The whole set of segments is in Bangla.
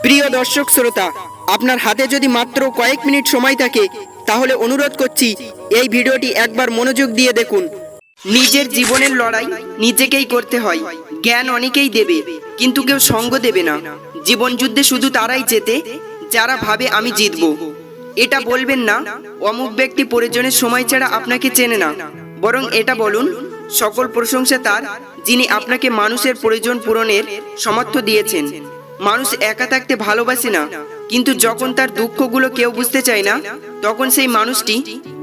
প্রিয় দর্শক শ্রোতা, আপনার হাতে যদি মাত্র কয়েক মিনিট সময় থাকে তাহলে অনুরোধ করছি এই ভিডিওটি একবার মনোযোগ দিয়ে দেখুন। নিজের জীবনের লড়াই নিজেকেই করতে হয়। জ্ঞান অনেকেই দেবে, কিন্তু কেউ সঙ্গ দেবে না। জীবন যুদ্ধে শুধু তারাই জেতে যারা ভাবে আমি জিতব। এটা বলবেন না অমুক ব্যক্তি প্রয়োজনের সময় ছাড়া আপনাকে চেনে না, বরং এটা বলুন সকল প্রশংসা তার যিনি আপনাকে মানুষের প্রয়োজন পূরণের সামর্থ্য দিয়েছেন। মানুষ একা থাকতে ভালোবাসে না, কিন্তু যখন তার দুঃখগুলো কেউ বুঝতে চায় না তখন সেই মানুষটি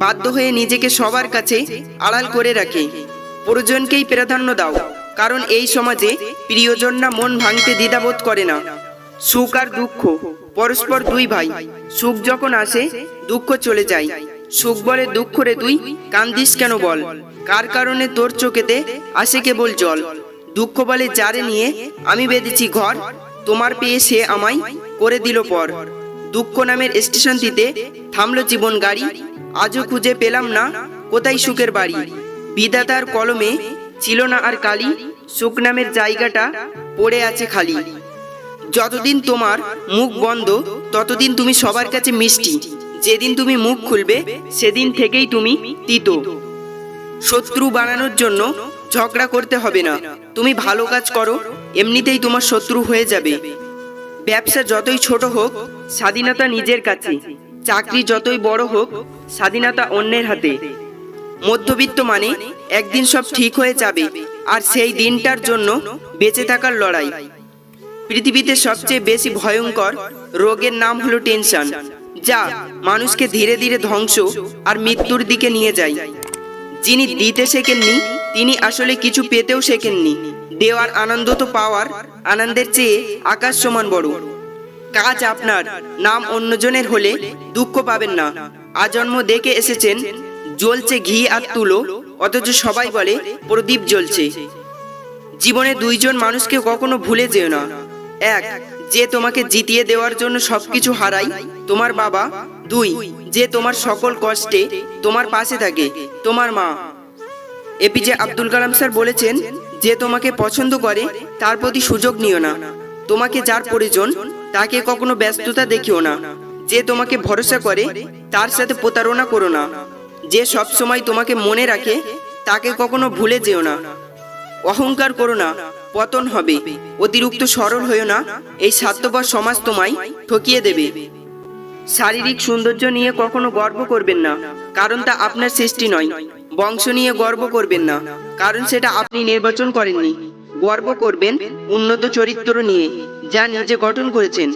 বাধ্য হয়ে নিজেকে সবার কাছে আড়াল করে রাখে। প্রয়োজনকেই প্রাধান্য দাও, কারণ এই সমাজে প্রিয়জনরা মন ভাঙতে দ্বিধাবোধ করে না। সুখ আর দুঃখ পরস্পর দুই ভাই। সুখ যখন আসে দুঃখ চলে যায়। সুখ বলে দুঃখ রে তুই কান্দিস কেন বল, কার কারণে তোর চোখেতে আসে কেবল জল। দুঃখ বলে যারে নিয়ে আমি বেঁধেছি ঘর, তোমার পেয়ে সে আমায় করে দিল পর। দুঃখ নামের স্টেশনটিতে থামলো জীবন গাড়ি, আজও খুঁজে পেলাম না কোথায় সুখের বাড়ি। বিধাতার কলমে ছিল না আর কালি, সুখ নামের জায়গাটা পড়ে আছে খালি। যতদিন তোমার মুখ বন্ধ ততদিন তুমি সবার কাছে মিষ্টি, যেদিন তুমি মুখ খুলবে সেদিন থেকেই তুমি তিতো। শত্রু বানানোর জন্য ঝগড়া করতে হবে না, তুমি ভালো কাজ করো এমনিতেই তোমার শত্রু হয়ে যাবে। ব্যবসা যতই ছোট হোক স্বাধীনতা নিজের কাছে, চাকরি যতই বড় হোক স্বাধীনতা অন্যের হাতে। মধ্যবিত্ত মানে একদিন সব ঠিক হয়ে যাবে, আর সেই দিনটার জন্য বেঁচে থাকার লড়াই। পৃথিবীতে সবচেয়ে বেশি ভয়ঙ্কর রোগের নাম হলো টেনশন, যা মানুষকে ধীরে ধীরে ধ্বংস আর মৃত্যুর দিকে নিয়ে যায়। যিনি দিতে শেখেননি তিনি আসলে কিছু পেতেও শেখেননি। দেওয়ার আনন্দ তো পাওয়ার আনন্দের চেয়ে আকাশ সমান বড়। কাজ আপনার, নাম অন্যজনের হলে দুঃখ পাবেন না। আজন্ম দেখে এসেছেন জ্বলছে ঘি আর তুলো, অথচ সবাই বলে প্রদীপ জ্বলছে। জীবনে দুইজন মানুষকে কখনো ভুলে যেও না। এক, যে তোমাকে জিতিয়ে দেওয়ার জন্য সবকিছু হারায়, তোমার বাবা। দুই, যে তোমার সকল কষ্টে তোমার পাশে থাকে, তোমার মা। এপিজে আব্দুল কালাম স্যার বলেছেন, যে তোমাকে পছন্দ করে তার প্রতি সুযোগ নিও না। তোমাকে যার প্রয়োজন তাকে কখনো ব্যস্ততা দেখিও না। যে তোমাকে ভরসা করে তার সাথে প্রতারণা করো না। যে সব সময় তোমাকে মনে রাখে তাকে কখনো ভুলে যেও না। অহংকার করো না, পতন হবে। অতিরিক্ত সরল হয়েও না, এই স্বার্থপর সমাজ তোমায় ঠকিয়ে দেবে। শারীরিক সৌন্দর্য নিয়ে কখনো গর্ব করবেন না, কারণ তা আপনার সৃষ্টি নয়। বংশ নিয়ে গর্ব করবেন না, কারণ সেটা আপনি নির্বাচন করেননি। গর্ব করবেন উন্নত চরিত্র নিয়ে, যা নিজে গঠন করেছেন।